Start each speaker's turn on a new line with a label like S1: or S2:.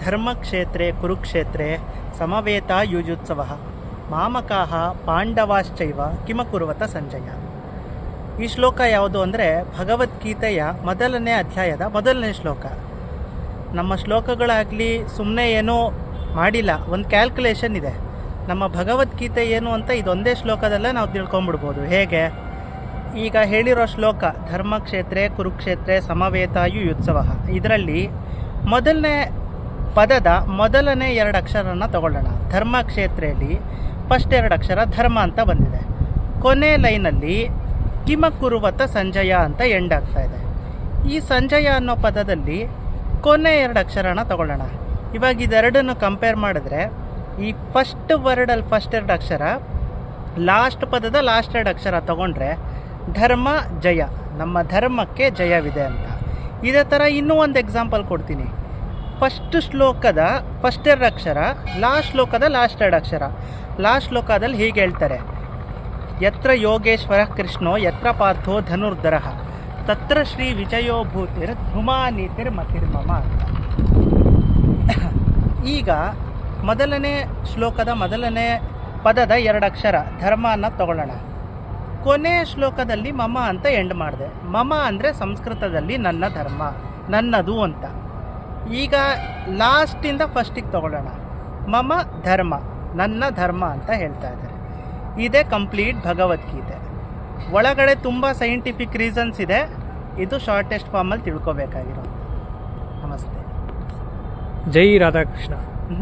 S1: ಧರ್ಮಕ್ಷೇತ್ರೇ ಕುರುಕ್ಷೇತ್ರೇ ಸಮವೇತ ಯುಜುತ್ಸವ ಮಾಮಕಾಹ ಪಾಂಡವಾಶ್ಚೈವ ಕಿಮಕುರ್ವತ ಸಂಜಯ. ಈ ಶ್ಲೋಕ ಯಾವುದು ಅಂದರೆ ಭಗವದ್ಗೀತೆಯ ಮೊದಲನೇ ಅಧ್ಯಾಯದ ಮೊದಲನೇ ಶ್ಲೋಕ. ನಮ್ಮ ಶ್ಲೋಕಗಳಾಗಲಿ ಸುಮ್ಮನೆ ಏನೂ ಮಾಡಿಲ್ಲ, ಒಂದು ಕ್ಯಾಲ್ಕುಲೇಷನ್ ಇದೆ. ನಮ್ಮ ಭಗವದ್ಗೀತೆ ಏನು ಅಂತ ಇದೊಂದೇ ಶ್ಲೋಕದಲ್ಲೇ ನಾವು ತಿಳ್ಕೊಂಬಿಡ್ಬೋದು. ಹೇಗೆ? ಈಗ ಹೇಳಿರೋ ಶ್ಲೋಕ ಧರ್ಮಕ್ಷೇತ್ರೇ ಕುರುಕ್ಷೇತ್ರೇ ಸಮವೇತಾಯು ಯುತ್ಸವ, ಇದರಲ್ಲಿ ಮೊದಲನೇ ಪದದ ಮೊದಲನೇ 2 ಅಕ್ಷರನ ತಗೊಳ್ಳೋಣ. ಧರ್ಮಕ್ಷೇತ್ರೆಯಲ್ಲಿ ಫಸ್ಟ್ 2 ಅಕ್ಷರ ಧರ್ಮ ಅಂತ ಬಂದಿದೆ. ಕೊನೆ ಲೈನಲ್ಲಿ ಕಿಮಕುರ್ವತ ಸಂಜಯ ಅಂತ ಎಂಡ್ ಆಗ್ತಾ ಇದೆ. ಈ ಸಂಜಯ ಅನ್ನೋ ಪದದಲ್ಲಿ ಕೊನೆ 2 ಅಕ್ಷರನ ತಗೊಳ್ಳೋಣ. ಇವಾಗ ಇದೆರಡನ್ನು ಕಂಪೇರ್ ಮಾಡಿದ್ರೆ ಈ ಫಸ್ಟ್ ವರ್ಡಲ್ಲಿ ಫಸ್ಟ್ 2 ಅಕ್ಷರ, ಲಾಸ್ಟ್ ಪದದ ಲಾಸ್ಟ್ 2 ಅಕ್ಷರ ತಗೊಂಡ್ರೆ ಧರ್ಮ ಜಯ, ನಮ್ಮ ಧರ್ಮಕ್ಕೆ ಜಯವಿದೆ ಅಂತ. ಇದೇ ಥರ ಇನ್ನೂ ಒಂದು ಎಕ್ಸಾಂಪಲ್ ಕೊಡ್ತೀನಿ. ಫಸ್ಟ್ ಶ್ಲೋಕದ ಫಸ್ಟ್ 2 ಅಕ್ಷರ, ಲಾಸ್ಟ್ ಶ್ಲೋಕದ ಲಾಸ್ಟ್ 2 ಅಕ್ಷರ. ಲಾಸ್ಟ್ ಶ್ಲೋಕದಲ್ಲಿ ಹೀಗೆ ಹೇಳ್ತಾರೆ, ಯತ್ರ ಯೋಗೇಶ್ವರ ಕೃಷ್ಣೋ ಯತ್ರ ಪಾರ್ಥೋ ಧನುರ್ಧರ ತತ್ರ ಶ್ರೀ ವಿಜಯೋ ಭೂತಿರ್ ಧುಮಾ ನೀತಿರ್ ಮತಿರ್ಮಮ ಅಂತ. ಈಗ ಮೊದಲನೇ ಶ್ಲೋಕದ ಮೊದಲನೇ ಪದದ 2 ಅಕ್ಷರ ಧರ್ಮ ಅನ್ನೋದು ತಗೊಳ್ಳೋಣ. ಕೊನೆ ಶ್ಲೋಕದಲ್ಲಿ ಮಮ ಅಂತ ಎಂಡ್ ಮಾಡಿದೆ. ಮಮ ಅಂದರೆ ಸಂಸ್ಕೃತದಲ್ಲಿ ನನ್ನ ಧರ್ಮ, ನನ್ನದು ಅಂತ. ಈಗ ಲಾಸ್ಟಿಂದ ಫಸ್ಟಿಗೆ ತಗೊಳ್ಳೋಣ. ಮಮ ಧರ್ಮ, ನನ್ನ ಧರ್ಮ ಅಂತ ಹೇಳ್ತಾ ಇದ್ದಾರೆ. ಇದೇ ಕಂಪ್ಲೀಟ್ ಭಗವದ್ಗೀತೆ. ಒಳಗಡೆ ತುಂಬ ಸೈಂಟಿಫಿಕ್ ರೀಸನ್ಸ್ ಇದೆ. ಇದು ಶಾರ್ಟೆಸ್ಟ್ ಫಾರ್ಮಲ್ಲಿ ತಿಳ್ಕೊಬೇಕಾಗಿರೋದು. ನಮಸ್ತೆ.
S2: ಜೈ ರಾಧಾಕೃಷ್ಣ.